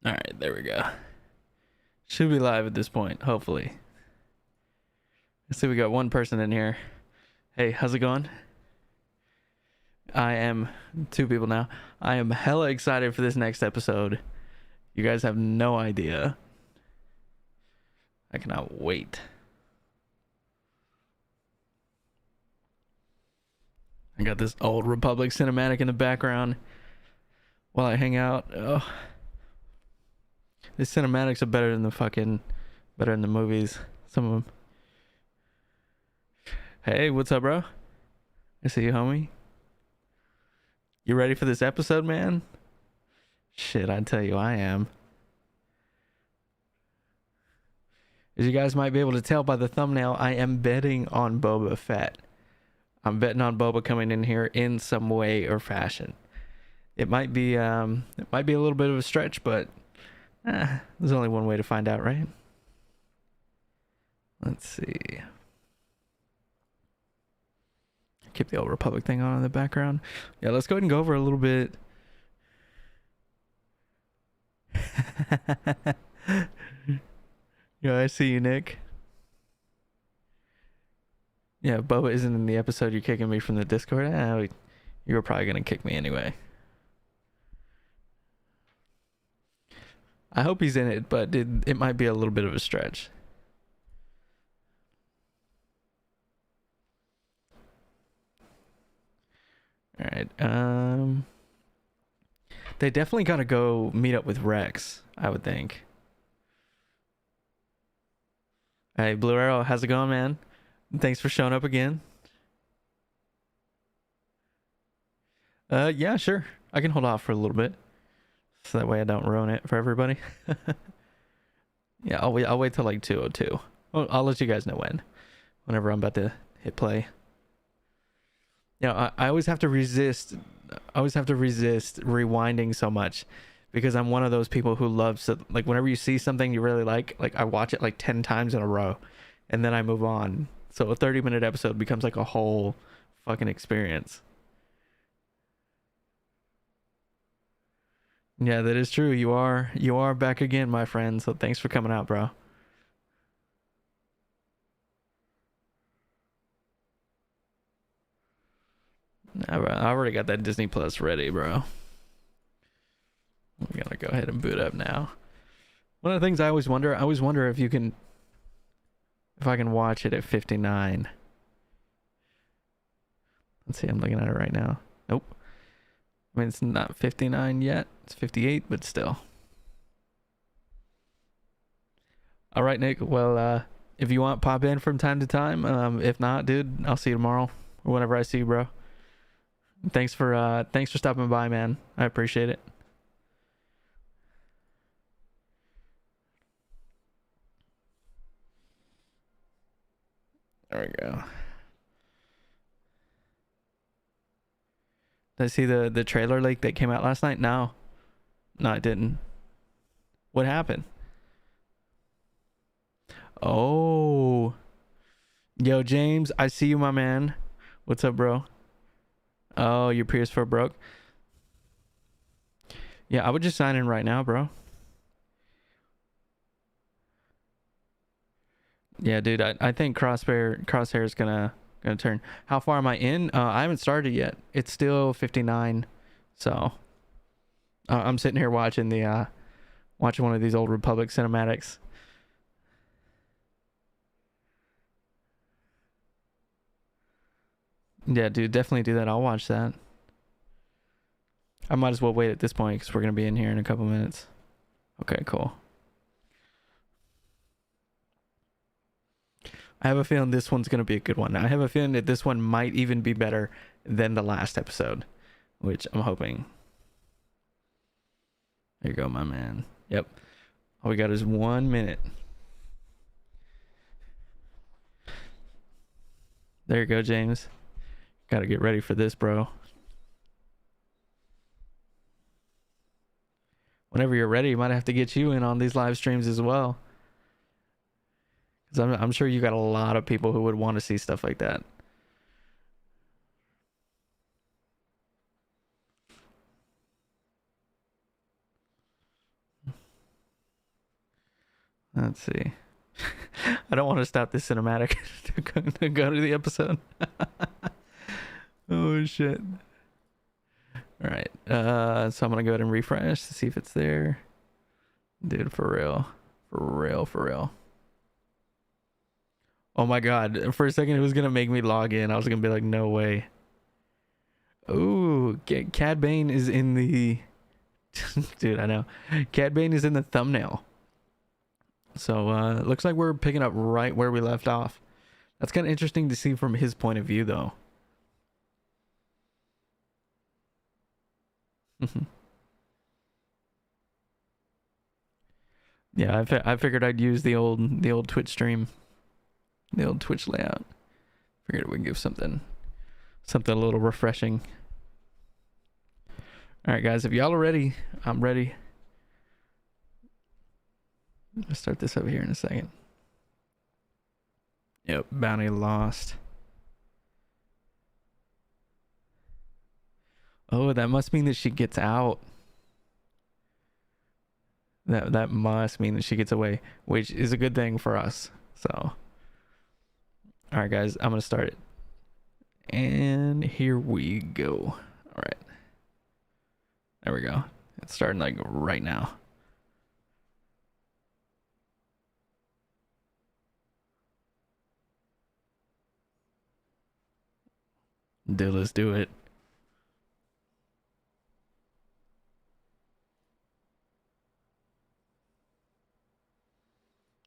All right, there we go. Should be live at this point, hopefully. Let's see, we got one person in here. Hey, how's it going? I am two people now. I am hella excited for this next episode. You guys have no idea. I cannot wait. I got this old Republic cinematic in the background while I hang out. Oh, these cinematics are better than the movies. Some of them. Hey, what's up, bro? I see you, homie. You ready for this episode, man? Shit, I tell you, I am. As you guys might be able to tell by the thumbnail, I am betting on Boba Fett. I'm betting on Boba coming in here in some way or fashion. It might be a little bit of a stretch, but there's only one way to find out, right? Let's see. Keep the old Republic thing on in the background. Yeah, let's go ahead and go over a little bit. Yeah, I see you, Nick. Yeah, Boba isn't in the episode. You're kicking me from the Discord. You were probably gonna kick me anyway. I hope he's in it, but it might be a little bit of a stretch. All right. They definitely gotta go meet up with Rex, I would think. Hey, Blue Arrow, how's it going, man? Thanks for showing up again. Yeah, sure. I can hold off for a little bit, so that way I don't ruin it for everybody. Yeah, I'll wait till like 2:02. Well, I'll let you guys know whenever I'm about to hit play. You know, I always have to resist. I always have to resist rewinding so much, because I'm one of those people who loves to, like, whenever you see something you really like I watch it like 10 times in a row, and then I move on. So a 30-minute episode becomes like a whole fucking experience. Yeah, that is true. You are back again, my friend. So thanks for coming out, bro. I already got that Disney Plus ready, bro. We're gonna go ahead and boot up now. One of the things I always wonder if I can watch it at 59. Let's see, I'm looking at it right now. Nope. I mean, it's not 59 yet. It's 58, but still. All right, Nick. Well, if you want, pop in from time to time. If not, dude, I'll see you tomorrow or whenever I see you, bro. Thanks for stopping by, man. I appreciate it. There we go. Did I see the trailer leak that came out last night? No, I didn't. What happened? Oh, yo, James, I see you, my man. What's up, bro? Oh, your PS4 broke. Yeah, I would just sign in right now, bro. Yeah, dude, I think Crosshair is gonna turn. How far am I in? I haven't started yet. It's still 59, so I'm sitting here watching watching one of these old Republic cinematics. Yeah, dude, definitely do that. I'll watch that. I might as well wait at this point because we're gonna be in here in a couple minutes. Okay, cool. I have a feeling this one's gonna be a good one. I have a feeling that this one might even be better than the last episode, which I'm hoping. There you go, my man. Yep. All we got is 1 minute. There you go, James. Gotta get ready for this, bro. Whenever you're ready, might have to get you in on these live streams as well. Because I'm sure you got a lot of people who would want to see stuff like that. Let's see. I don't want to stop this cinematic to go to the episode. Oh shit. All right. So I'm gonna go ahead and refresh to see if it's there. Dude, for real. For real, for real. Oh my god. For a second it was gonna make me log in. I was gonna be like, no way. Ooh, Cad Bane is in the dude, I know. Cad Bane is in the thumbnail. So looks like we're picking up right where we left off. That's kind of interesting to see from his point of view though. Yeah, I figured I'd use the old Twitch stream, the old Twitch layout. Figured we'd give something a little refreshing. All right, guys, if y'all are ready, I'm ready. I'll start this over here in a second. Yep, bounty lost. Oh, that must mean that she gets out. That must mean that she gets away, which is a good thing for us. So, all right, guys, I'm gonna start it, and here we go. All right, there we go. It's starting like right now. Dude, let's do it.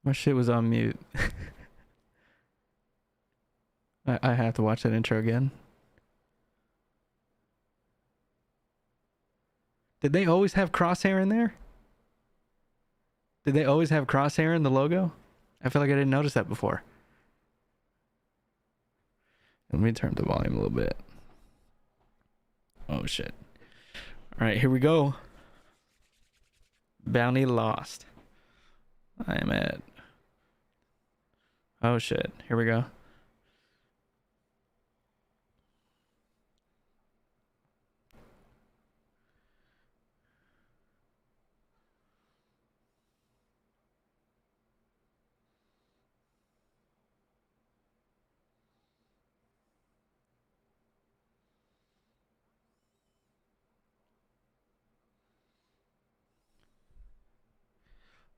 My shit was on mute. I have to watch that intro again. Did they always have crosshair in there? Did they always have crosshair in the logo? I feel like I didn't notice that before. Let me turn the volume a little bit. Oh shit. All right, here we go. Bounty lost. I am at... Oh shit, here we go.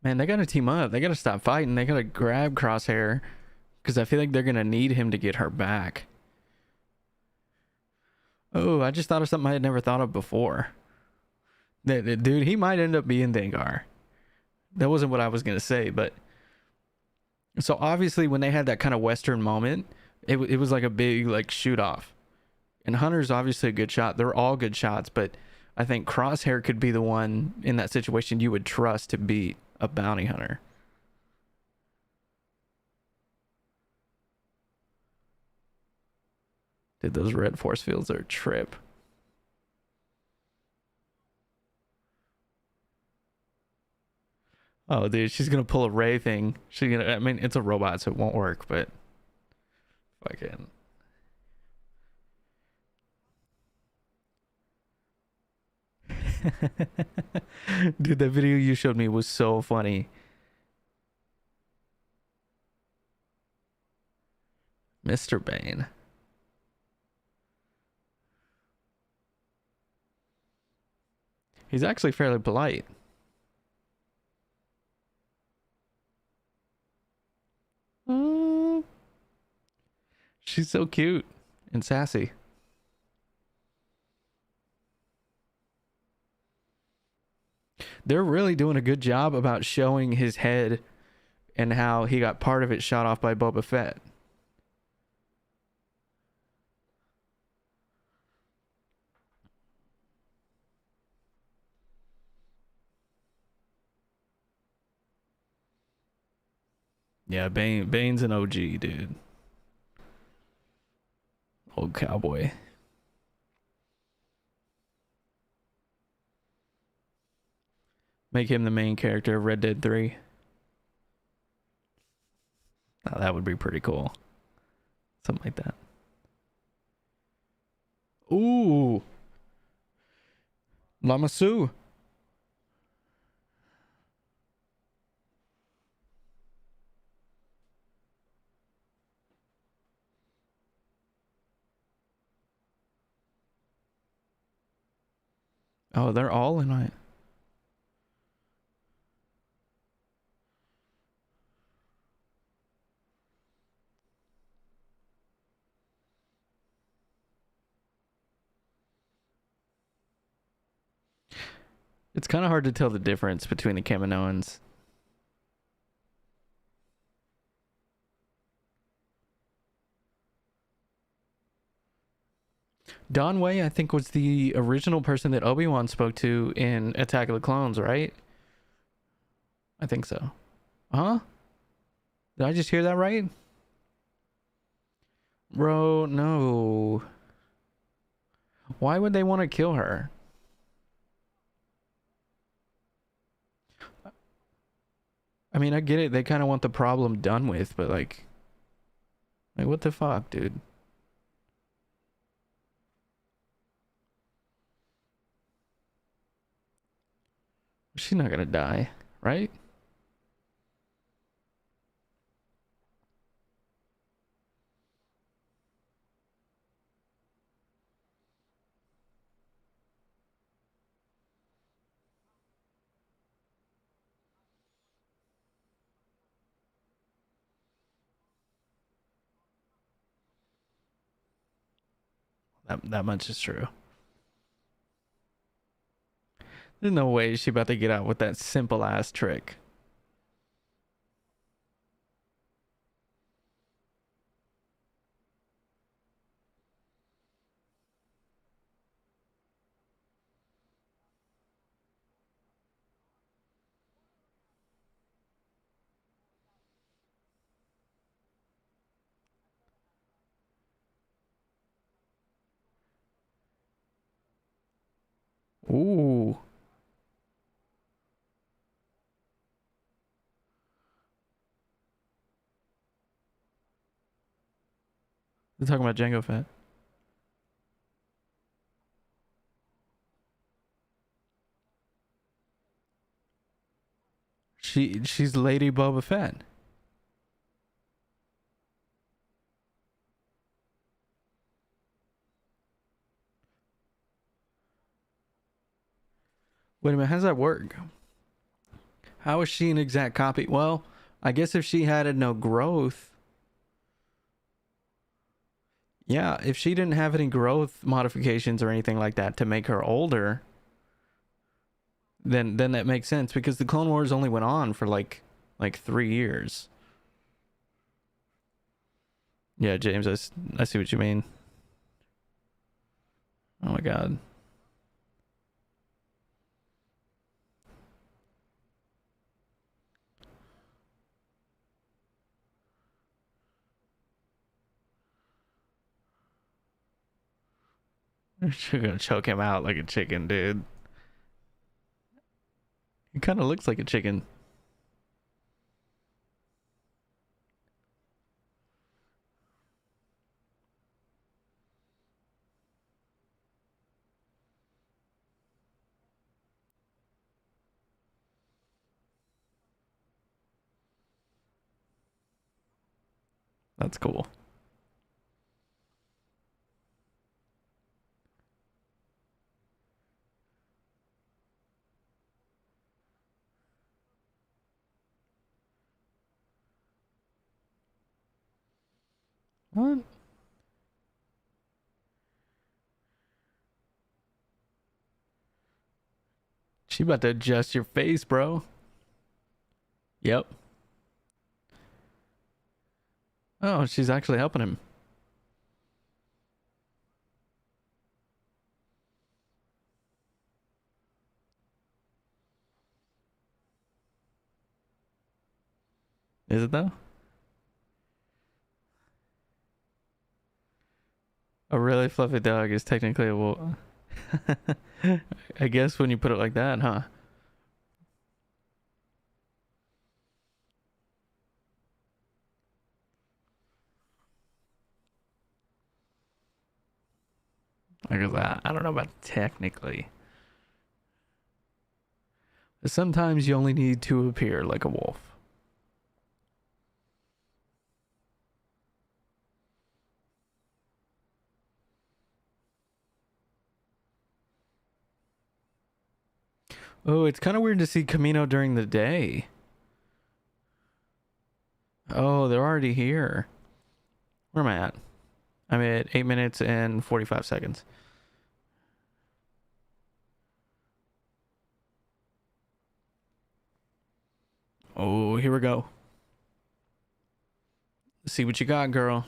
Man, they gotta team up. They gotta stop fighting. They gotta grab Crosshair, because I feel like they're gonna need him to get her back. Oh, I just thought of something I had never thought of before. Dude, he might end up being Dengar. That wasn't what I was gonna say, but... So obviously when they had that kind of Western moment, it was like a big like shoot off. And Hunter's obviously a good shot. They're all good shots, but I think Crosshair could be the one in that situation you would trust to beat a bounty hunter. Dude, those red force fields are a trip. Oh, dude, she's gonna pull a Ray thing. She's gonna... I mean, it's a robot, so it won't work, but... Fucking... Dude, that video you showed me was so funny. Mr. Bane. He's actually fairly polite. She's so cute and sassy. They're really doing a good job about showing his head and how he got part of it shot off by Boba Fett. Yeah, Bane's an OG, dude. Old cowboy. Make him the main character of Red Dead 3. Oh, that would be pretty cool. Something like that. Ooh. Lama Su. Oh, they're all in it. It's kind of hard to tell the difference between the Kaminoans. Don Wei, I think, was the original person that Obi-Wan spoke to in Attack of the Clones, right? I think so. Huh? Did I just hear that right? Bro, no. Why would they want to kill her? I mean, I get it. They kind of want the problem done with, but like what the fuck, dude? She's not gonna die, right? That much is true. There's no way she about to get out with that simple ass trick. Ooh. They're talking about Jango Fett. She's Lady Boba Fett. Wait a minute, how does that work? How is she an exact copy? Well, I guess if she had no growth, yeah, if she didn't have any growth modifications or anything like that to make her older, then that makes sense because the Clone Wars only went on for like 3 years. Yeah, James, I see what you mean. Oh my god. You're gonna choke him out like a chicken, dude. He kind of looks like a chicken. That's cool. What? She about to adjust your face, bro. Yep. Oh, she's actually helping him. Is it though? A really fluffy dog is technically a wolf. I guess when you put it like that, huh? I guess I don't know about technically. Sometimes you only need to appear like a wolf. Oh, it's kind of weird to see Camino during the day. Oh, they're already here. Where am I at? I'm at 8 minutes and 45 seconds. Oh, here we go. Let's see what you got, girl.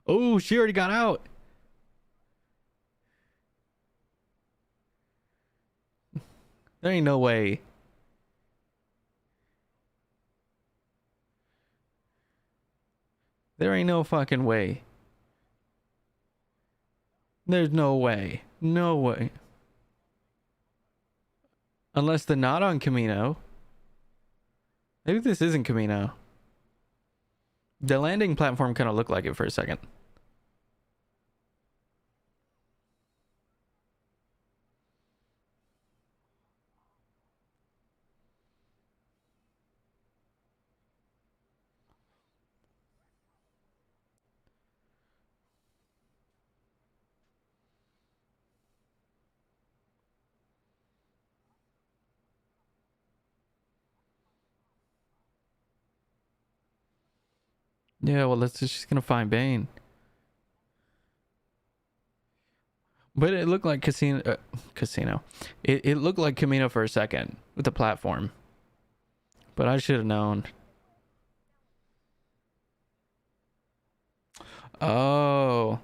Oh, she already got out. There ain't no way. There ain't no fucking way. There's no way. No way. Unless they're not on Camino. Maybe this isn't Camino. The landing platform kind of looked like it for a second. Yeah, well, let's just gonna find Bane. But it looked like Casino. It looked like Camino for a second with the platform. But I should have known. Oh.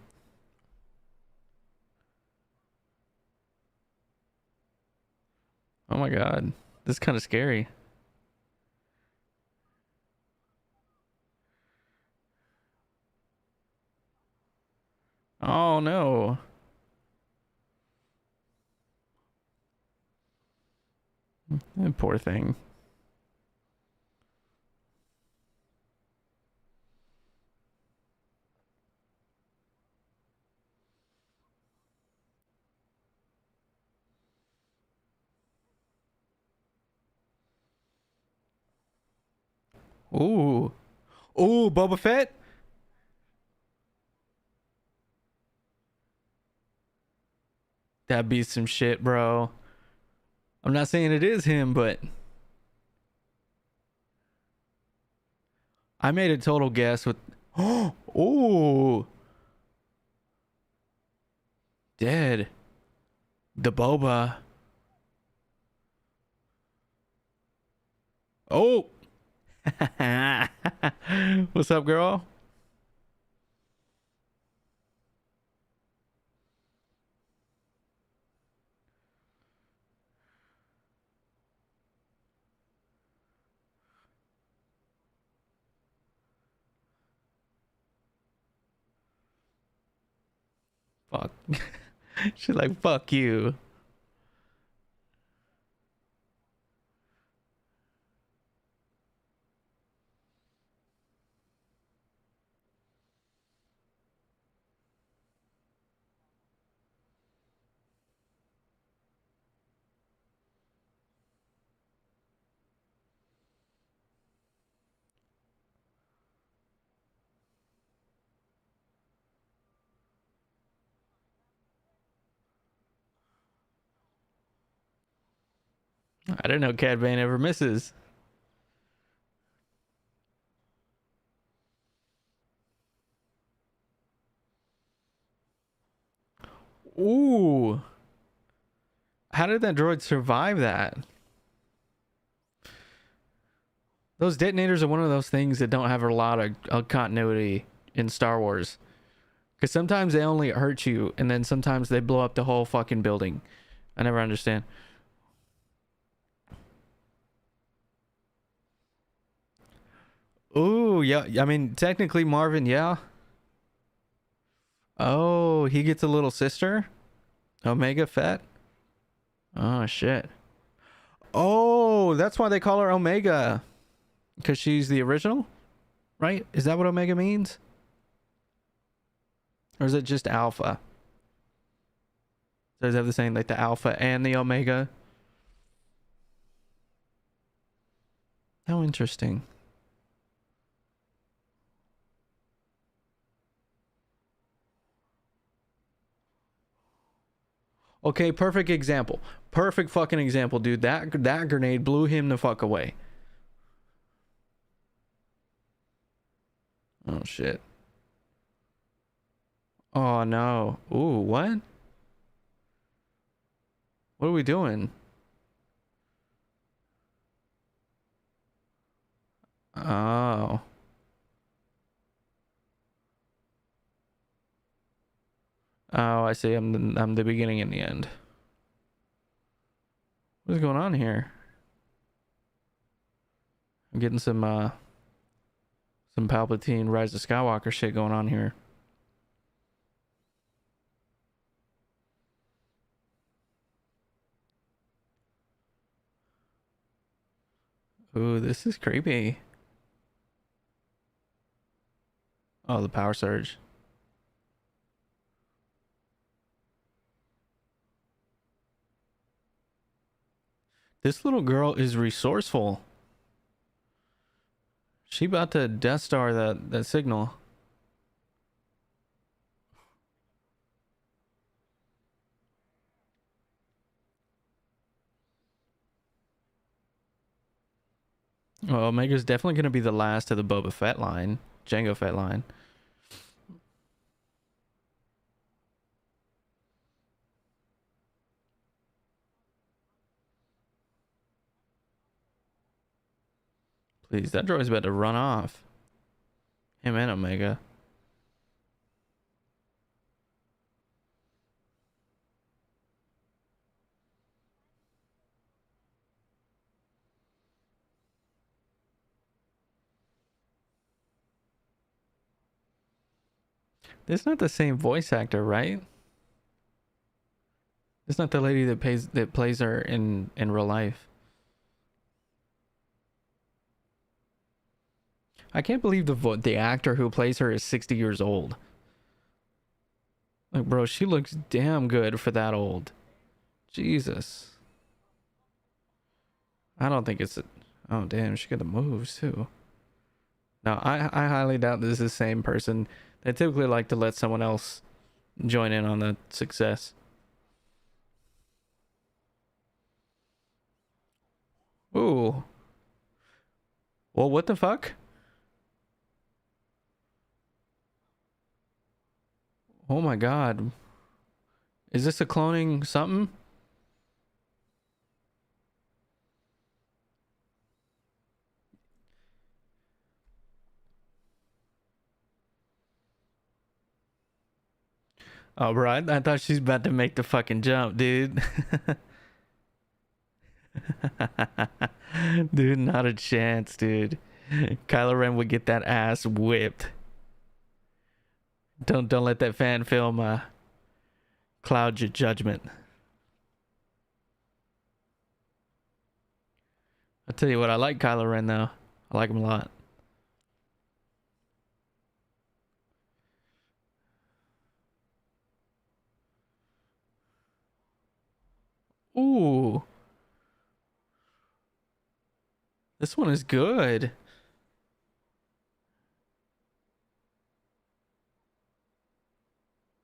Oh my god. This is kind of scary. Oh no. Poor thing. Ooh. Ooh, Boba Fett? That'd be some shit, bro. I'm not saying it is him, but I made a total guess with oh, dead. The Boba. Oh. What's up, girl? Fuck. She's like, fuck you. I didn't know Cad Bane ever misses. Ooh. How did that droid survive that? Those detonators are one of those things that don't have a lot of continuity in Star Wars. Because sometimes they only hurt you, and then sometimes they blow up the whole fucking building. I never understand. Ooh, yeah. I mean, technically, Marvin, yeah. Oh, he gets a little sister? Omega Fett? Oh, shit. Oh, that's why they call her Omega. Because she's the original? Right? Is that what Omega means? Or is it just Alpha? Does it have the same, like the Alpha and the Omega? How interesting. Okay, perfect example. Perfect fucking example, dude. That grenade blew him the fuck away. Oh shit. Oh no. Ooh, what? What are we doing? Oh. Oh, I see. I'm the beginning and the end. What's going on here? I'm getting some Palpatine Rise of Skywalker shit going on here. Ooh, this is creepy. Oh, the power surge. This little girl is resourceful. She about to Death Star that signal. Well, Omega's definitely going to be the last of the Boba Fett line. Jango Fett line. Please, that droid's about to run off. Him and Omega. This is not the same voice actor, right? It's not the lady that plays her in real life. I can't believe the actor who plays her is 60 years old. Like, bro, she looks damn good for that old. Jesus. I don't think it's oh damn, she got the moves too. No, I highly doubt this is the same person. They typically like to let someone else join in on the success. Ooh. Well, what the fuck? Oh my god. Is this a cloning something? Oh, bro, I thought she's about to make the fucking jump, dude. Dude, not a chance, dude. Kylo Ren would get that ass whipped. Don't let that fan film cloud your judgment. I'll tell you what, I like Kylo Ren though. I like him a lot. Ooh, this one is good.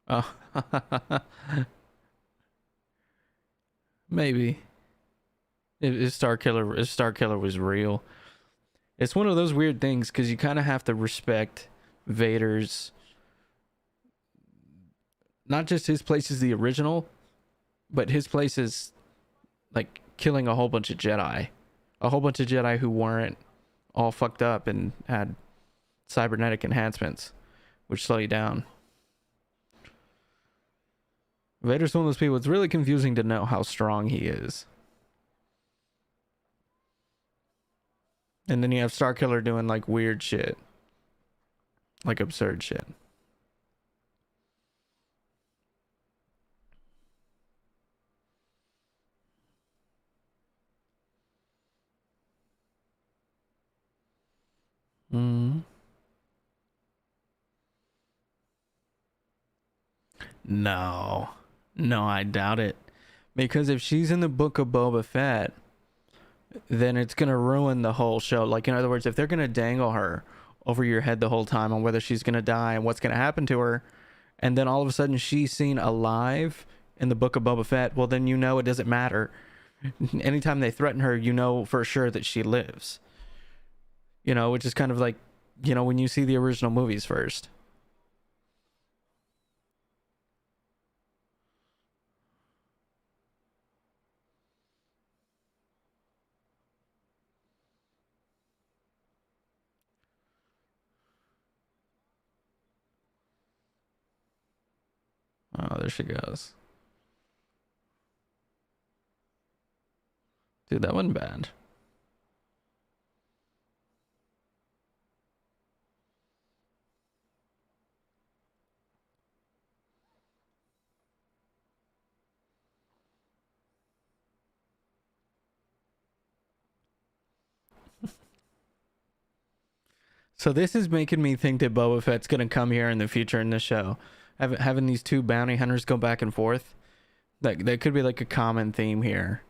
Oh, maybe if Star Killer was real. It's one of those weird things because you kind of have to respect Vader's, not just his place as the original, but his place is like killing a whole bunch of Jedi who weren't all fucked up and had cybernetic enhancements, which slow you down. Vader's one of those people. It's really confusing to know how strong he is. And then you have Starkiller doing like weird shit, like absurd shit. No. No, I doubt it. Because if she's in the book of Boba Fett, then it's going to ruin the whole show. Like, in other words, if they're going to dangle her over your head the whole time on whether she's going to die and what's going to happen to her, and then all of a sudden she's seen alive in the book of Boba Fett, well, then you know it doesn't matter. Anytime they threaten her, you know for sure that she lives. You know, which is kind of like, you know, when you see the original movies first. Oh, there she goes. Dude, that wasn't bad. So this is making me think that Boba Fett's gonna come here in the future in this show, having these two bounty hunters go back and forth. That could be like a common theme here.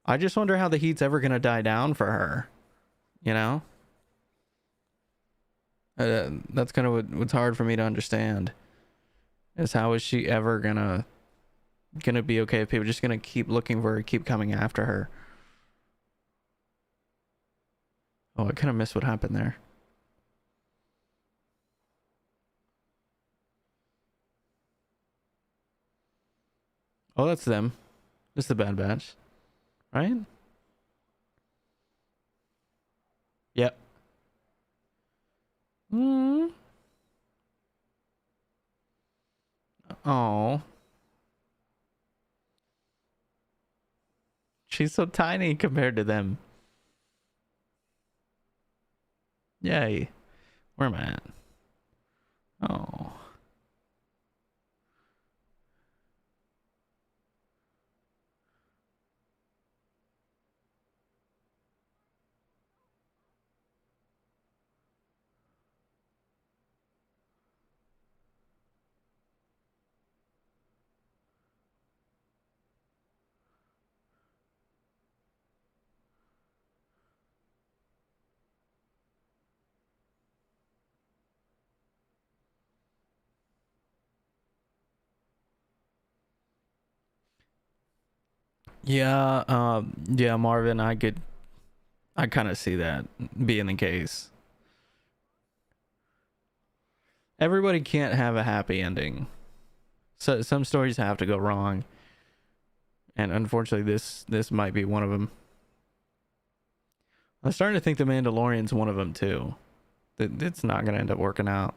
I just wonder how the heat's ever gonna die down for her. You know, that's kind of what's hard for me to understand. Is how is she ever gonna be okay if people are just gonna keep looking for her, keep coming after her? Oh, I kind of missed what happened there. Oh, that's them. It's the Bad Batch, right? Yep. Mm. Oh, she's so tiny compared to them. Yay. Where am I at? Oh. Yeah, yeah, Marvin, I kind of see that being the case. Everybody can't have a happy ending. So some stories have to go wrong, and unfortunately, this might be one of them. I'm starting to think the Mandalorian's one of them too. That it's not gonna end up working out.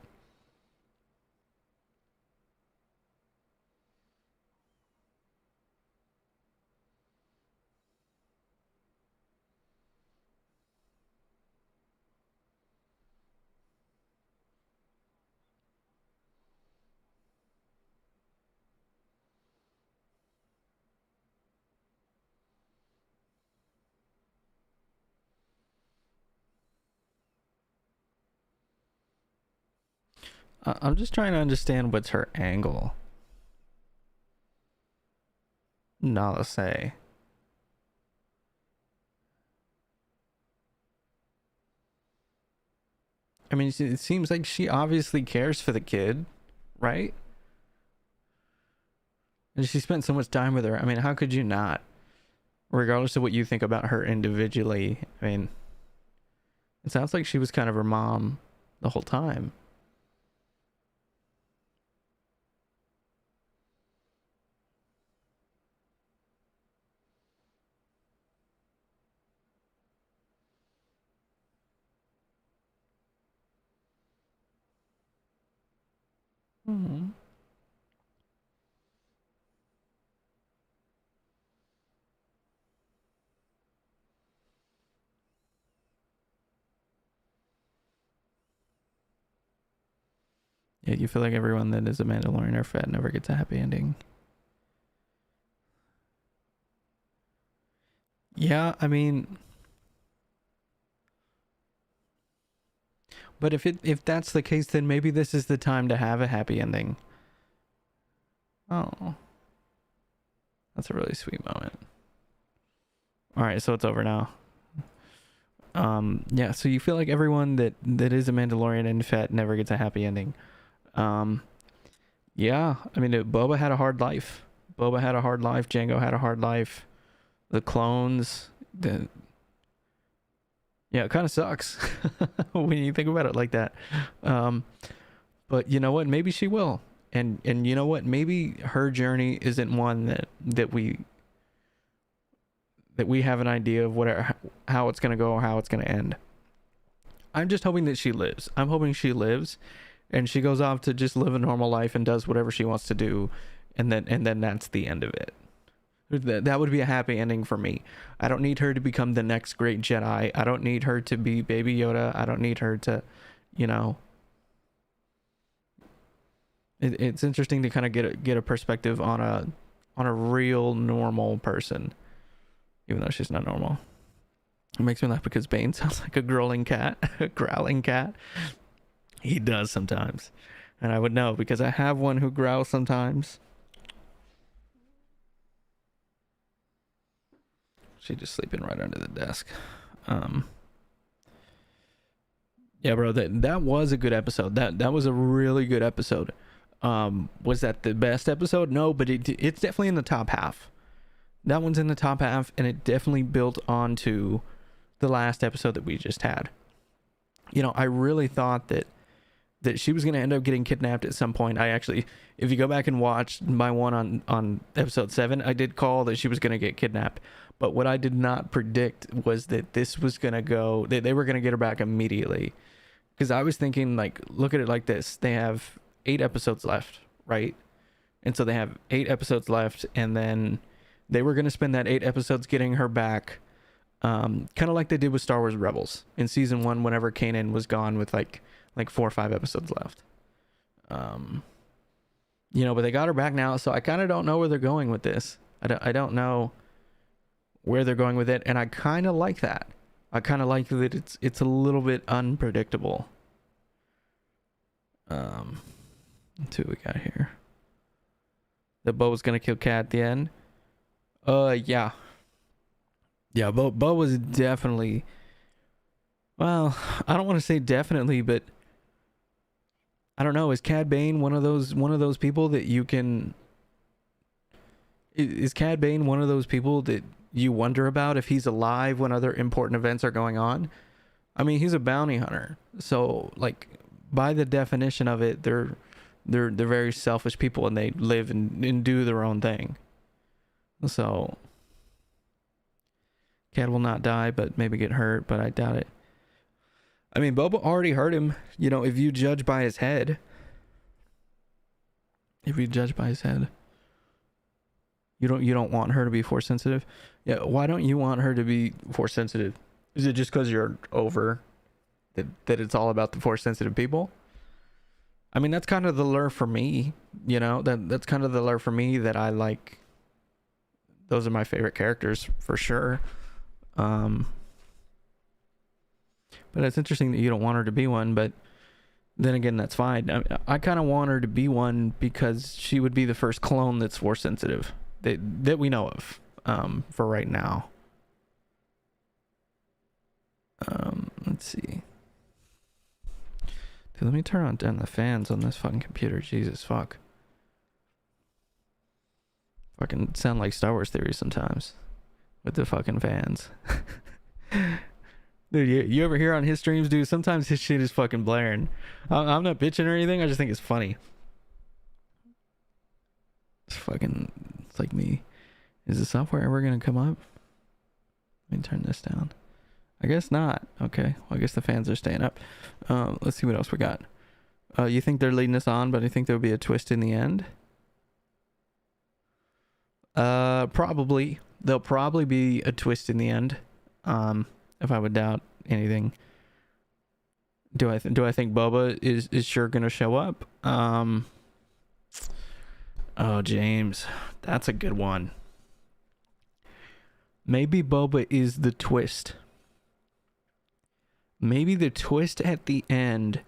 I'm just trying to understand what's her angle. Nala say. I mean, it seems like she obviously cares for the kid, right? And she spent so much time with her. I mean, how could you not? Regardless of what you think about her individually, I mean, it sounds like she was kind of her mom the whole time. Hmm. Yeah, you feel like everyone that is a Mandalorian or Fett never gets a happy ending. Yeah, I mean, But if that's the case, then maybe this is the time to have a happy ending. Oh, that's a really sweet moment. All right, so it's over now. Yeah, so you feel like everyone that is a Mandalorian and Fett never gets a happy ending. Yeah, I mean, Boba had a hard life. Boba had a hard life. Jango had a hard life. The clones, yeah, it kind of sucks when you think about it like that. But you know what? Maybe she will. And you know what? Maybe her journey isn't one that we have an idea of how it's going to go or how it's going to end. I'm just hoping that she lives. I'm hoping she lives and she goes off to just live a normal life and does whatever she wants to do. And then that's the end of it. That would be a happy ending for me. I don't need her to become the next great Jedi. I don't need her to be Baby Yoda. I don't need her to, you know. It's interesting to kind of get a perspective on a real normal person, even though she's not normal. It makes me laugh because Bane sounds like a growling cat, a growling cat. He does sometimes, and I would know because I have one who growls sometimes. She's just sleeping right under the desk. Yeah, bro, that was a good episode. That was a really good episode. Was that the best episode? No, but it's definitely in the top half. That one's in the top half, and it definitely built onto the last episode that we just had. You know, I really thought that she was going to end up getting kidnapped at some point. I actually, if you go back and watch my one on episode 7, I did call that she was going to get kidnapped. But what I did not predict was that this was going to go, that they were going to get her back immediately. Because I was thinking, like, look at it like this. They have 8 episodes left, right? And so they have 8 episodes left, and then they were going to spend that 8 episodes getting her back, kind of like they did with Star Wars Rebels in season 1 whenever Kanan was gone with like 4 or 5 episodes left. You know, but they got her back now, so I kind of don't know where they're going with this. I don't know where they're going with it, and I kind of like that. I kind of like that it's a little bit unpredictable. Let's see what we got here. That Bo was gonna kill Cad at the end. Yeah. Yeah, Bo was definitely, well, I don't want to say definitely, but I don't know. Is Cad Bane one of those people that you can? Is Cad Bane one of those people that you wonder about if he's alive when other important events are going on? I mean, he's a bounty hunter, so like by the definition of it, they're very selfish people and they live and do their own thing. So Cad will not die, but maybe get hurt, but I doubt it. I mean, Boba already hurt him, you know, if you judge by his head. If you judge by his head. You don't want her to be force sensitive? Yeah, why don't you want her to be force sensitive? Is it just because you're over that it's all about the force sensitive people? I mean, that's kind of the lure for me, you know, that's kind of the lure for me that I like. Those are my favorite characters for sure. But it's interesting that you don't want her to be one, but then again, that's fine. I kind of want her to be one because she would be the first clone that's force sensitive that we know of, for right now. Let's see. Dude, let me turn down the fans on this fucking computer. Jesus fuck. Fucking sound like Star Wars Theory sometimes with the fucking fans. Dude, you ever hear on his streams, dude? Sometimes his shit is fucking blaring. I'm not bitching or anything. I just think it's funny. It's like me. Is the software ever gonna come up? Let me turn this down. I guess not. Okay. Well, I guess the fans are staying up. Let's see what else we got. You think they're leading us on, but I think there'll be a twist in the end. Probably. There'll probably be a twist in the end. If I would doubt anything. Do I think Boba is sure gonna show up? Oh, James, that's a good one. Maybe Boba is the twist. maybe the twist at the end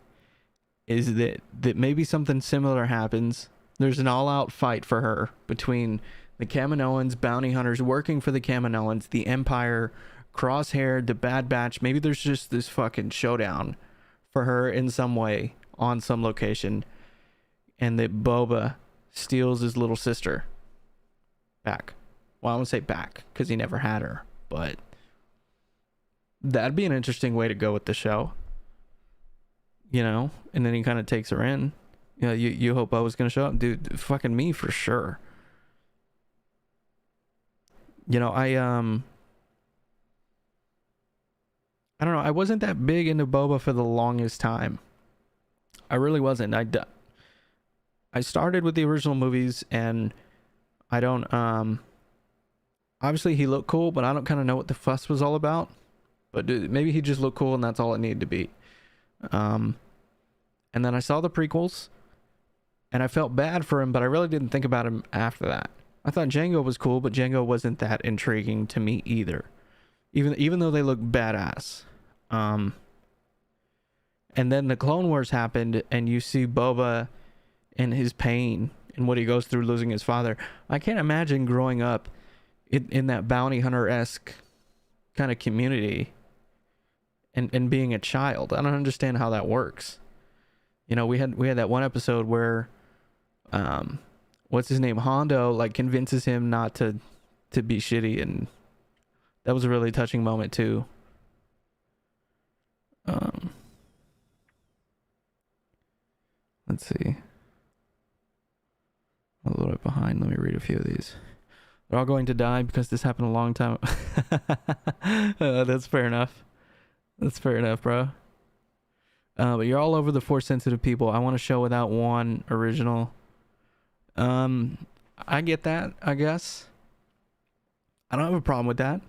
is that maybe something similar happens. There's an all-out fight for her between the Kaminoans, bounty hunters working for the Kaminoans, the Empire, Crosshair, the Bad Batch. Maybe there's just this fucking showdown for her in some way on some location, and that Boba steals his little sister back. Well, I won't say back because he never had her, but that'd be an interesting way to go with the show, you know. And then he kind of takes her in. You know, you hope Boba's gonna show up, dude. Fucking me for sure. You know, I don't know. I wasn't that big into Boba for the longest time. I really wasn't. I started with the original movies, and I don't obviously he looked cool, but I don't kind of know what the fuss was all about. But dude, maybe he just looked cool and that's all it needed to be. And then I saw the prequels and I felt bad for him, but I really didn't think about him after that. I thought Jango was cool, but Jango wasn't that intriguing to me either. Even though they look badass. And then the Clone Wars happened and you see Boba and his pain and what he goes through losing his father. I can't imagine growing up in that bounty hunter-esque kind of community and being a child. I don't understand how that works. You know, we had that one episode where what's his name, Hondo, like convinces him not to be shitty, and that was a really touching moment too. Let's see. A little bit behind. Let me read a few of these. They're all going to die because this happened a long time. That's fair enough. That's fair enough, bro. But you're all over the Force sensitive people. I want a show without one original. I get that, I guess. I don't have a problem with that.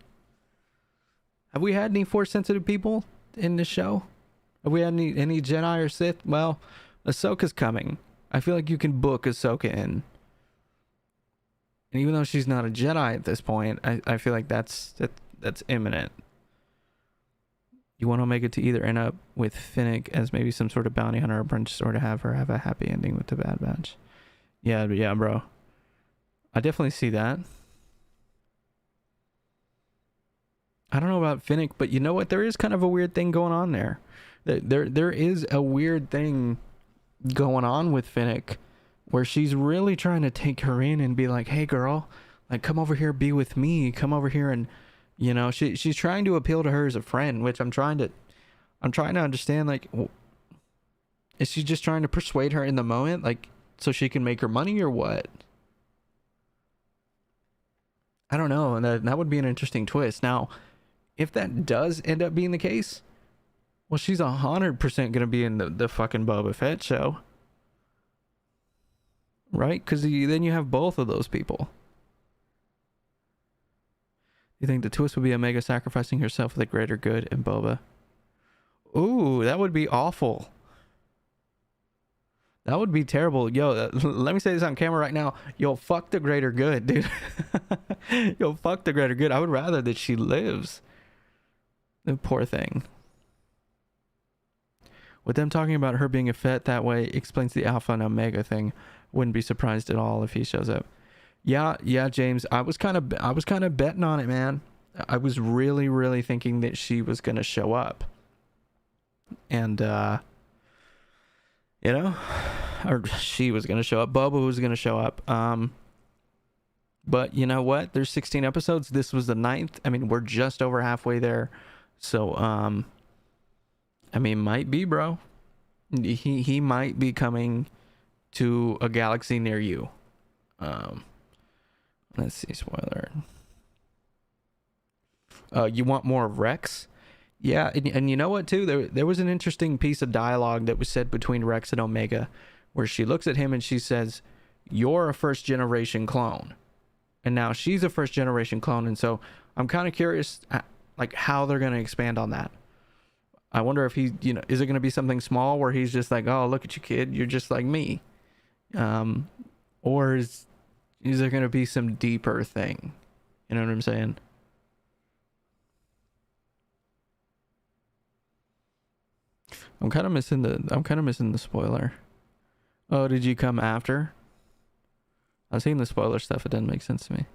Have we had any Force sensitive people in this show? Have we had any Jedi or Sith? Well, Ahsoka's coming. I feel like you can book Ahsoka in. And even though she's not a Jedi at this point, I feel like that's imminent. You want Omega to either end up with Finnick as maybe some sort of bounty hunter apprentice, or to have her have a happy ending with the Bad Batch. Yeah, bro. I definitely see that. I don't know about Finnick, but you know what? There is kind of a weird thing going on there. There is a weird thing going on with Finnick, where she's really trying to take her in and be like, hey girl, like come over here, be with me, come over here. And you know, she's trying to appeal to her as a friend, which I'm trying to understand, like, is she just trying to persuade her in the moment, like so she can make her money, or what? I don't know. And that would be an interesting twist. Now, if that does end up being the case, well, she's 100% going to be in the fucking Boba Fett show. Right? Because then you have both of those people. You think the twist would be Omega sacrificing herself for the greater good and Boba? Ooh, that would be awful. That would be terrible. Yo, let me say this on camera right now. Yo, fuck the greater good, dude. Yo, fuck the greater good. I would rather that she lives. The poor thing. With them talking about her being a Fett that way explains the Alpha and Omega thing. Wouldn't be surprised at all if he shows up. Yeah, James. I was kind of betting on it, man. I was really thinking that she was gonna show up, and you know, or she was gonna show up. Boba was gonna show up. But you know what? There's 16 episodes. This was the 9th. I mean, we're just over halfway there. So, I mean, might be, bro. He might be coming to a galaxy near you. Let's see, spoiler. You want more of Rex? Yeah, and you know what too? There was an interesting piece of dialogue that was said between Rex and Omega, where she looks at him and she says, "You're a first generation clone," and now she's a first generation clone, and so I'm kind of curious, like how they're gonna expand on that. I wonder if he, you know, is it gonna be something small where he's just like, "Oh, look at you, kid, you're just like me," or is there gonna be some deeper thing? You know what I'm saying? I'm kind of missing the spoiler. Oh, did you come after? I've seen the spoiler stuff. It doesn't make sense to me.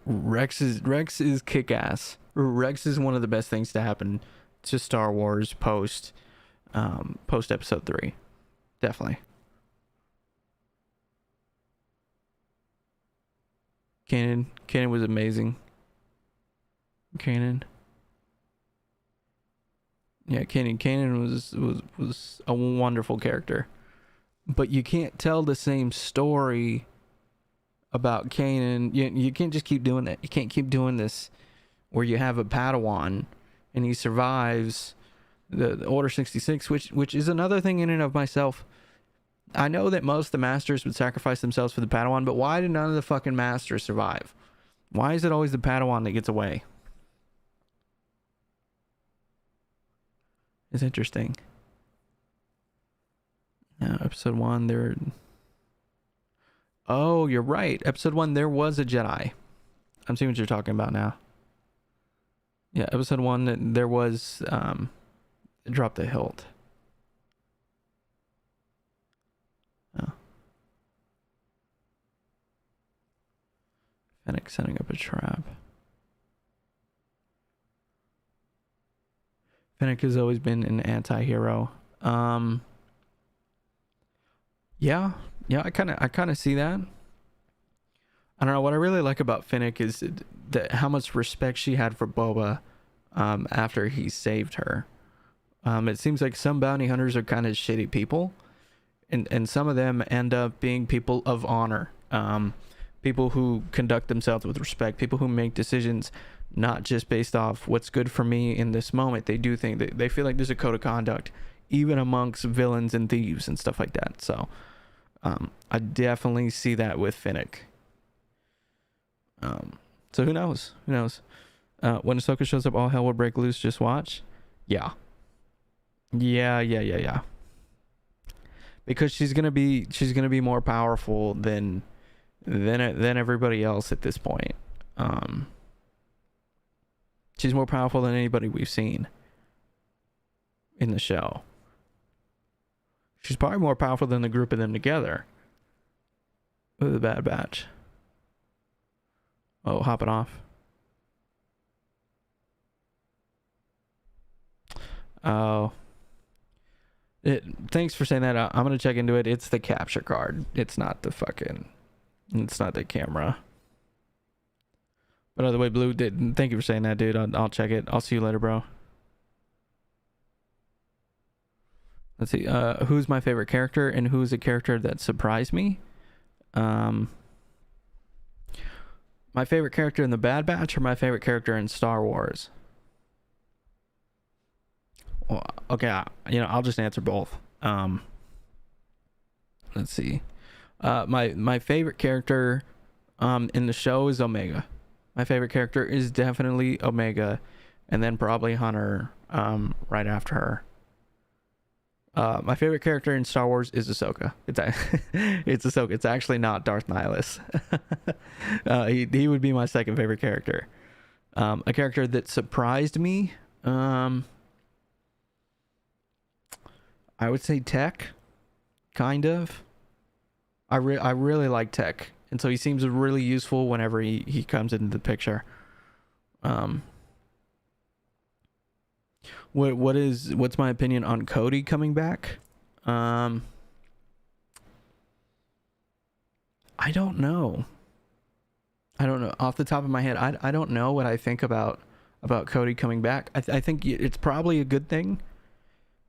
Rex is kick-ass. Rex is one of the best things to happen to Star Wars post episode 3. Definitely. Kanan was amazing. Kanan. Yeah, Kanan was a wonderful character. But you can't tell the same story about Kanan. You can't just keep doing that. You can't keep doing this where you have a Padawan and he survives the Order 66, which is another thing in and of myself. I know that most of the masters would sacrifice themselves for the Padawan, but why did none of the fucking masters survive? Why is it always the Padawan that gets away? It's interesting. Now, episode 1, there... Oh, you're right. Episode 1, there was a Jedi. I'm seeing what you're talking about now. Yeah, episode 1, there was... Drop the hilt. Oh. Fennec setting up a trap. Fennec has always been an anti-hero. Yeah, I kind of see that. I don't know, what I really like about Fennec is how much respect she had for Boba after he saved her. It seems like some bounty hunters are kind of shitty people, and some of them end up being people of honor, people who conduct themselves with respect, people who make decisions not just based off what's good for me in this moment. They do think that they feel like there's a code of conduct even amongst villains and thieves and stuff like that. So I definitely see that with Fennec. So who knows? When Ahsoka shows up, all hell will break loose. Just watch. Yeah. Because she's gonna be more powerful than everybody else at this point. She's more powerful than anybody we've seen in the show. She's probably more powerful than the group of them together. Ooh, the Bad Batch. Oh, hopping off. Oh. Thanks for saying that. I'm gonna check into it. It's the capture card. It's not the camera. But other way, Blue, thank you for saying that, dude. I'll check it. I'll see you later, bro. Let's see. Who's my favorite character and who's a character that surprised me? My favorite character in the Bad Batch or my favorite character in Star Wars? Well, okay, I'll just answer both. Let's see. My favorite character in the show is Omega. My favorite character is definitely Omega, and then probably Hunter right after her. My favorite character in Star Wars is Ahsoka. It's Ahsoka. It's actually not Darth Nihilus. He would be my second favorite character. A character that surprised me. I would say Tech, kind of. I really like Tech, and so he seems really useful whenever he comes into the picture. What's my opinion on Cody coming back? I don't know. Off the top of my head, I don't know what I think about Cody coming back. I think it's probably a good thing,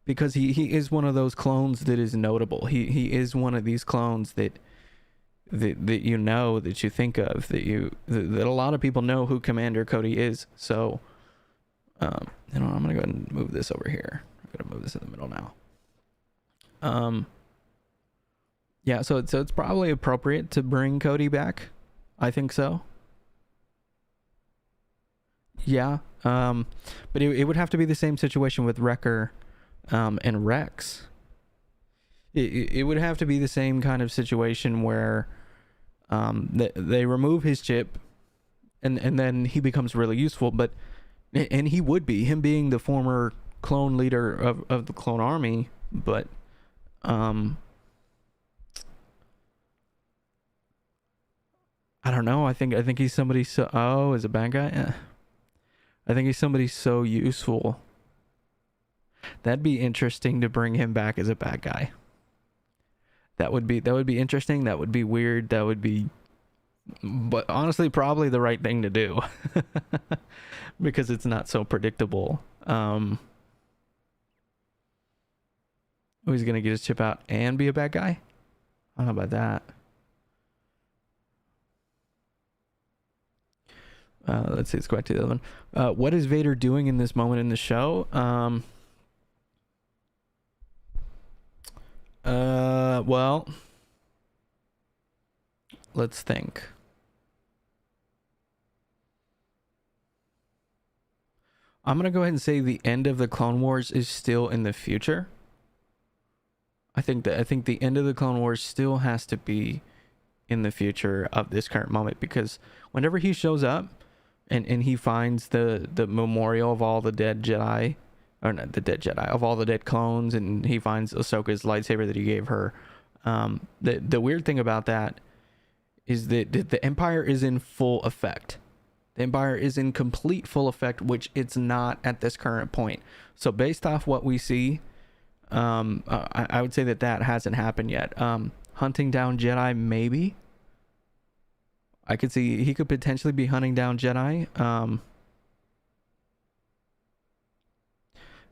because he is one of those clones that is notable. He is one of these clones that that you think of, that a lot of people know who Commander Cody is. So I'm gonna go ahead and move this over here. I'm gonna move this in the middle now. Yeah, so it's probably appropriate to bring Cody back. I think so. Yeah. But it would have to be the same situation with Wrecker and Rex. It would have to be the same kind of situation where they remove his chip and then he becomes really useful, and he would be, him being the former clone leader of the clone army, but I don't know. I think he's somebody so. Oh, is a bad guy? Yeah. I think he's somebody so useful. That'd be interesting to bring him back as a bad guy. That would be interesting. That would be weird. That would be, but honestly, probably the right thing to do, because it's not so predictable. Oh, he's gonna get his chip out and be a bad guy? I don't know about that. Let's see, let's go back to the other one. What is Vader doing in this moment in the show? Well, let's think. I'm gonna go ahead and say the end of the Clone Wars is still in the future. I think the end of the Clone Wars still has to be in the future of this current moment, because whenever he shows up and he finds the memorial of all the dead Jedi, or not the dead Jedi, of all the dead clones, and he finds Ahsoka's lightsaber that he gave her. The weird thing about that is that the Empire is in full effect. The Empire is in complete full effect, which it's not at this current point. So based off what we see, I would say that hasn't happened yet. Hunting down Jedi, maybe. I could see he could potentially be hunting down Jedi.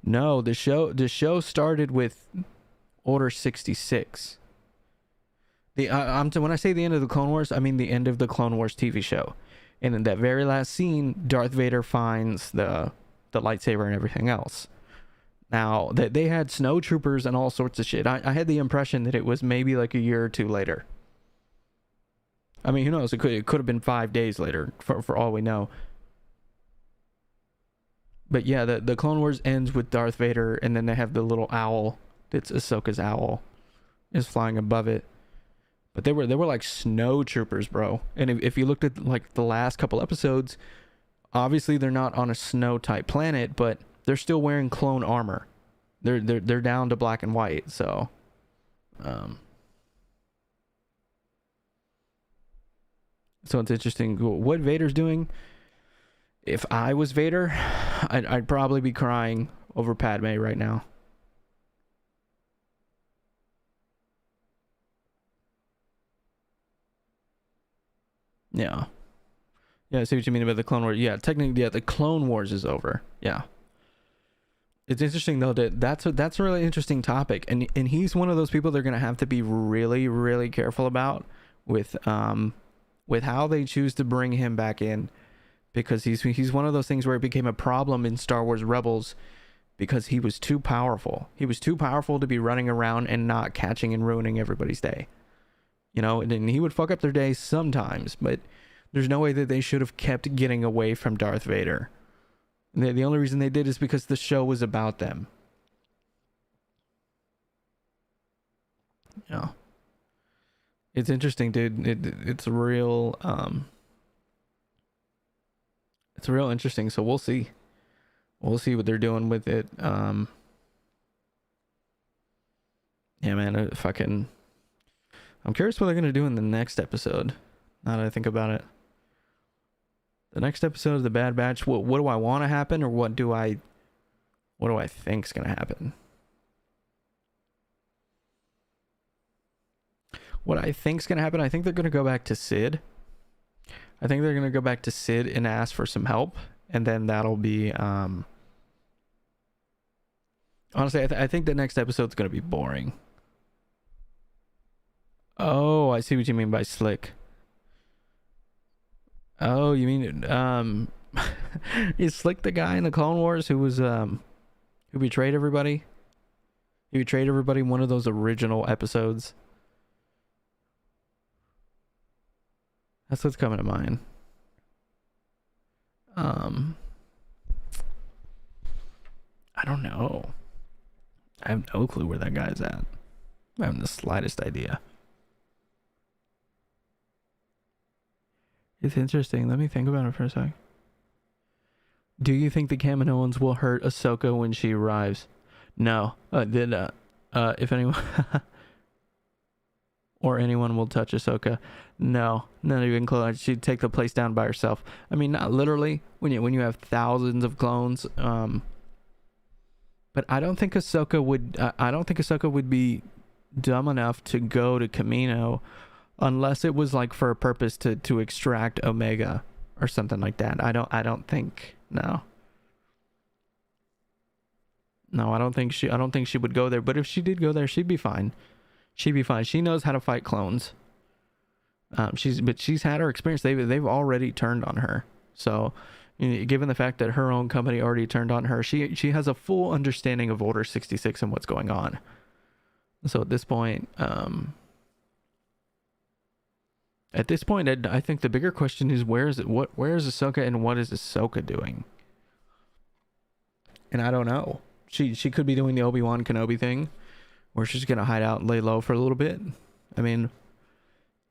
No, the show started with Order 66. When I say the end of the Clone Wars, I mean the end of the Clone Wars TV show. And in that very last scene, Darth Vader finds the lightsaber and everything else. Now, they had snow troopers and all sorts of shit. I had the impression that it was maybe like a year or two later. I mean, who knows? It could have been 5 days later, for all we know. But yeah, the Clone Wars ends with Darth Vader, and then they have the little owl that's Ahsoka's owl is flying above it. But they were like snow troopers, bro. And if you looked at like the last couple episodes, obviously they're not on a snow type planet, but they're still wearing clone armor. They're down to black and white, so so it's interesting what Vader's doing. If I was Vader, I'd probably be crying over Padme right now. Yeah. Yeah, I see what you mean about the Clone Wars. Yeah, technically, yeah, the Clone Wars is over. Yeah. It's interesting though that's a really interesting topic, and he's one of those people they're gonna have to be really, really careful about with how they choose to bring him back in, because he's one of those things where it became a problem in Star Wars Rebels because he was too powerful. He was too powerful to be running around and not catching and ruining everybody's day. You know, and he would fuck up their day sometimes, but there's no way that they should have kept getting away from Darth Vader. The only reason they did is because the show was about them. Yeah. It's interesting, dude. It's real interesting. So we'll see. We'll see what they're doing with it. Yeah, man, I'm curious what they're gonna do in the next episode. Now that I think about it. The next episode of the Bad Batch, what do I want to happen, or what do I think's gonna happen? What I think's gonna happen, I think they're gonna go back to Sid. I think they're gonna go back to Sid and ask for some help, and then that'll be honestly, I think the next episode's gonna be boring. Oh, I see what you mean by slick. Oh, you mean is Slick the guy in the Clone Wars who was who betrayed everybody? He betrayed everybody in one of those original episodes. That's what's coming to mind. I don't know. I have no clue where that guy's at. I haven't the slightest idea. It's interesting. Let me think about it for a sec. Do you think the Kaminoans will hurt Ahsoka when she arrives? No. If anyone or anyone will touch Ahsoka, no, not even close. She'd take the place down by herself. I mean, not literally when you have thousands of clones. But I don't think Ahsoka would. I don't think Ahsoka would be dumb enough to go to Kamino, unless it was like for a purpose to extract Omega or something like that. I don't think. No, I don't think she would go there. But if she did go there, she'd be fine. She'd be fine. She knows how to fight clones. She's had her experience. They've already turned on her. So, given the fact that her own company already turned on her, she has a full understanding of Order 66 and what's going on. So at this point, I think the bigger question is where is Ahsoka and what is Ahsoka doing? And I don't know. She could be doing the Obi-Wan Kenobi thing, where she's gonna hide out and lay low for a little bit. I mean,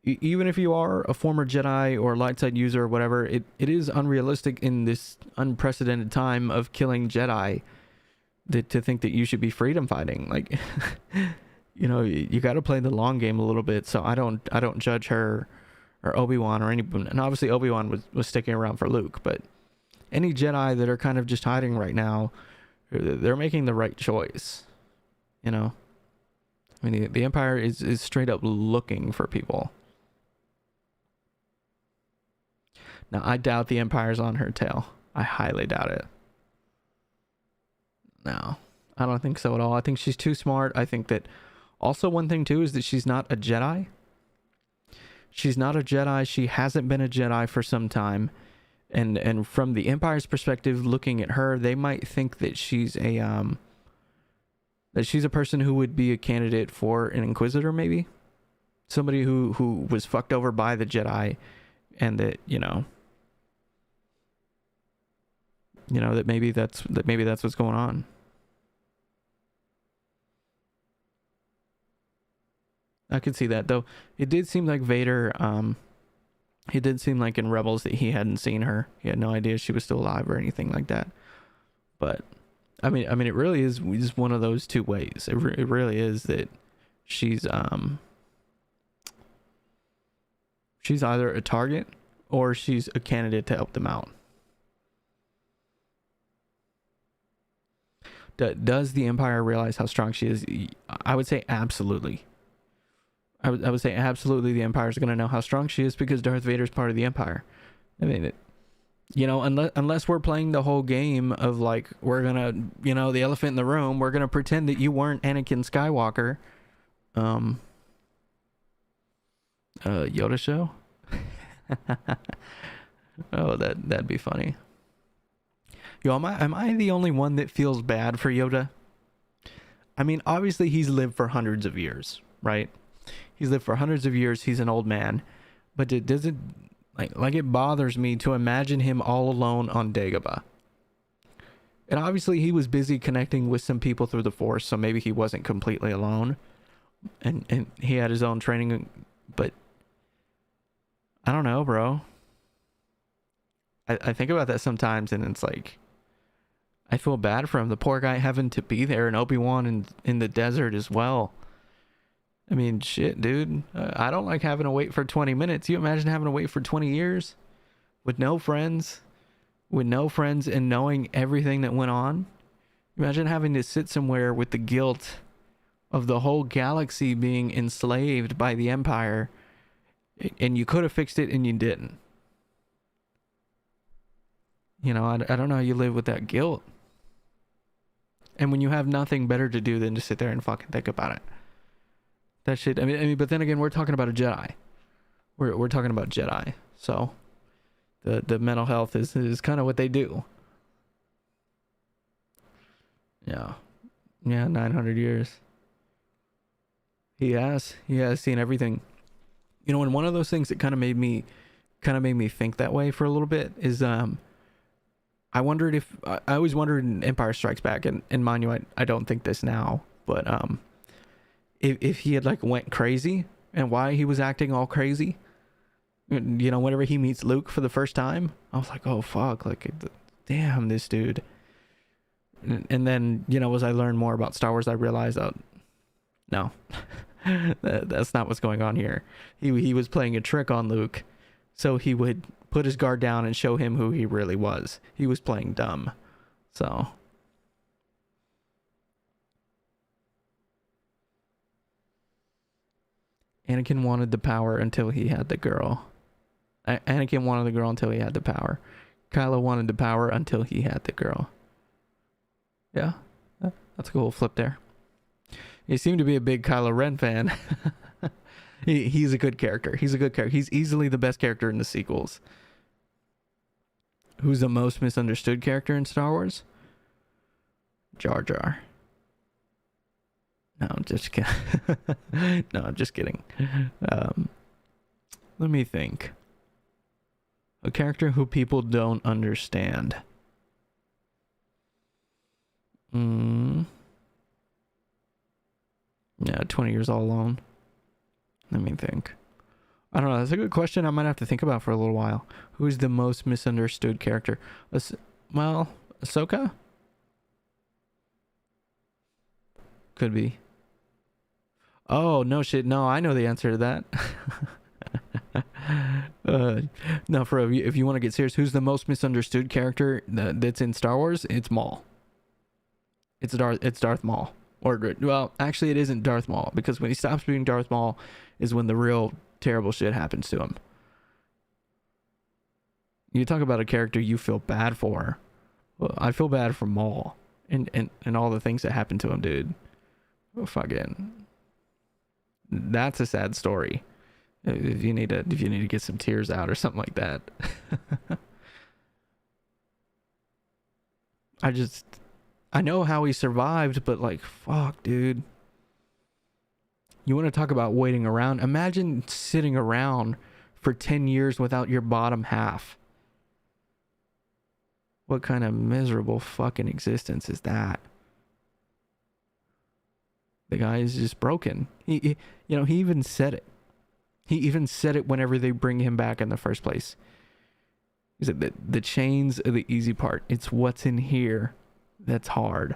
even if you are a former Jedi or light side user or whatever, it is unrealistic in this unprecedented time of killing Jedi to think that you should be freedom fighting. Like, you got to play the long game a little bit. So I don't judge her or Obi-Wan or anyone. And obviously Obi-Wan was sticking around for Luke, but any Jedi that are kind of just hiding right now, they're making the right choice. I mean, the Empire is straight up looking for people. Now, I doubt the Empire's on her tail. I highly doubt it. No, I don't think so at all. I think she's too smart. I think that also one thing too is that she's not a Jedi. She's not a Jedi. She hasn't been a Jedi for some time. And from the Empire's perspective, looking at her, they might think that she's a person who would be a candidate for an Inquisitor, maybe. Somebody who was fucked over by the Jedi, and that that maybe that's what's going on. I could see that, though. It did seem like Vader, it did seem like in Rebels that he hadn't seen her. He had no idea she was still alive or anything like that. But I mean, it really is one of those two ways. It really is that she's either a target or she's a candidate to help them out. Does the Empire realize how strong she is? I would say absolutely. I would say absolutely the Empire's going to know how strong she is because Darth Vader's part of the Empire. I mean, unless we're playing the whole game of like, we're going to, the elephant in the room, we're going to pretend that you weren't Anakin Skywalker. Yoda show? Oh, that'd be funny. Yo, am I the only one that feels bad for Yoda? I mean, obviously he's lived for hundreds of years, right? He's lived for hundreds of years. He's an old man, but it doesn't like it bothers me to imagine him all alone on Dagobah. And obviously he was busy connecting with some people through the Force, so maybe he wasn't completely alone, and he had his own training. But I don't know, bro. I think about that sometimes, and it's like, I feel bad for him. The poor guy having to be there, and Obi-Wan in the desert as well. I mean, shit, dude. I don't like having to wait for 20 minutes. You imagine having to wait for 20 years with no friends, and knowing everything that went on? Imagine having to sit somewhere with the guilt of the whole galaxy being enslaved by the Empire, and you could have fixed it and you didn't. I don't know how you live with that guilt. And when you have nothing better to do than to sit there and fucking think about it. That shit, I mean, but then again, we're talking about a Jedi. We're talking about Jedi. So the mental health is kind of what they do. Yeah. Yeah, 900 years. He has seen everything. And one of those things that kind of made me think that way for a little bit is I always wondered in Empire Strikes Back, and mind you, I don't think this now, but if he had like went crazy and why he was acting all crazy. Whenever he meets Luke for the first time, I was like, oh fuck, like damn, this dude. And then, you know, as I learned more about Star Wars, I realized that no, that's not what's going on here. He was playing a trick on Luke, so he would put his guard down and show him who he really was. He was playing dumb. So Anakin wanted the power until he had the girl. Anakin wanted the girl until he had the power. Kylo wanted the power until he had the girl. Yeah, that's a cool flip there. You seem to be a big Kylo Ren fan. He's a good character. He's a good character. He's easily the best character in the sequels. Who's the most misunderstood character in Star Wars? Jar Jar. No, I'm just kidding. No, I'm just kidding. Let me think. A character who people don't understand. Yeah, 20 years all alone. Let me think. I don't know. That's a good question. I might have to think about for a little while. Who's the most misunderstood character? Well, Ahsoka? Could be. Oh, no shit. No, I know the answer to that. No, for if you want to get serious, who's the most misunderstood character that's in Star Wars? It's Maul. It's Darth Maul. Or, well, actually it isn't Darth Maul, because when he stops being Darth Maul is when the real terrible shit happens to him. You talk about a character you feel bad for. Well, I feel bad for Maul and all the things that happened to him, dude. Oh, fucking, that's a sad story. If you need to get some tears out or something like that. I know how he survived, but like, fuck, dude. You want to talk about waiting around? Imagine sitting around for 10 years without your bottom half. What kind of miserable fucking existence is that? The guy is just broken. He even said it. He even said it whenever they bring him back in the first place. He said that the chains are the easy part. It's what's in here that's hard.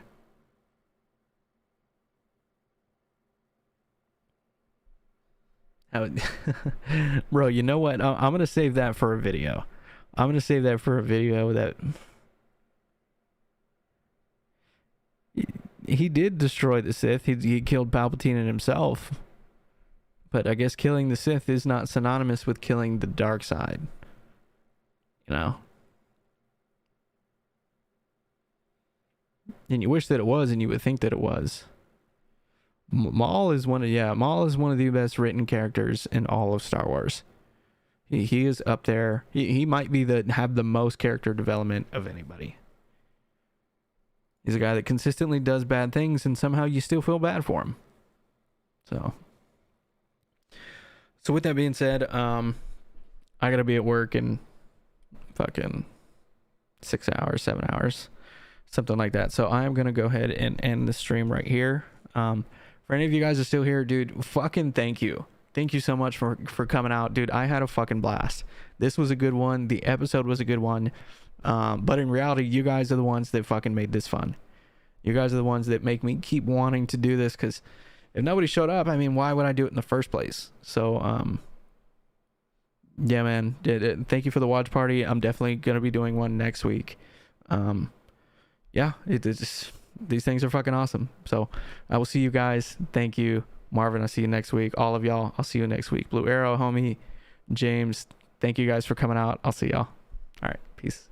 Bro, you know what? I'm going to save that for a video. I'm going to save that for a video that... He did destroy the Sith. He killed Palpatine and himself. But I guess killing the Sith is not synonymous with killing the dark side. You know? And you wish that it was, and you would think that it was. Maul is one of the best written characters in all of Star Wars. He is up there. He might be have the most character development of anybody. He's a guy that consistently does bad things, and somehow you still feel bad for him. So with that being said, I gotta be at work in fucking 6 hours, 7 hours, something like that. So I am gonna go ahead and end the stream right here. For any of you guys that are still here, dude, fucking thank you. Thank you so much for coming out, dude. I had a fucking blast. This was a good one. The episode was a good one. But in reality, you guys are the ones that fucking made this fun. You guys are the ones that make me keep wanting to do this, because if nobody showed up, I mean, why would I do it in the first place? So, yeah, man, thank you for the watch party. I'm definitely going to be doing one next week. Yeah, these things are fucking awesome. So I will see you guys. Thank you, Marvin. I'll see you next week. All of y'all, I'll see you next week. Blue Arrow, homie, James, thank you guys for coming out. I'll see y'all. All right, peace.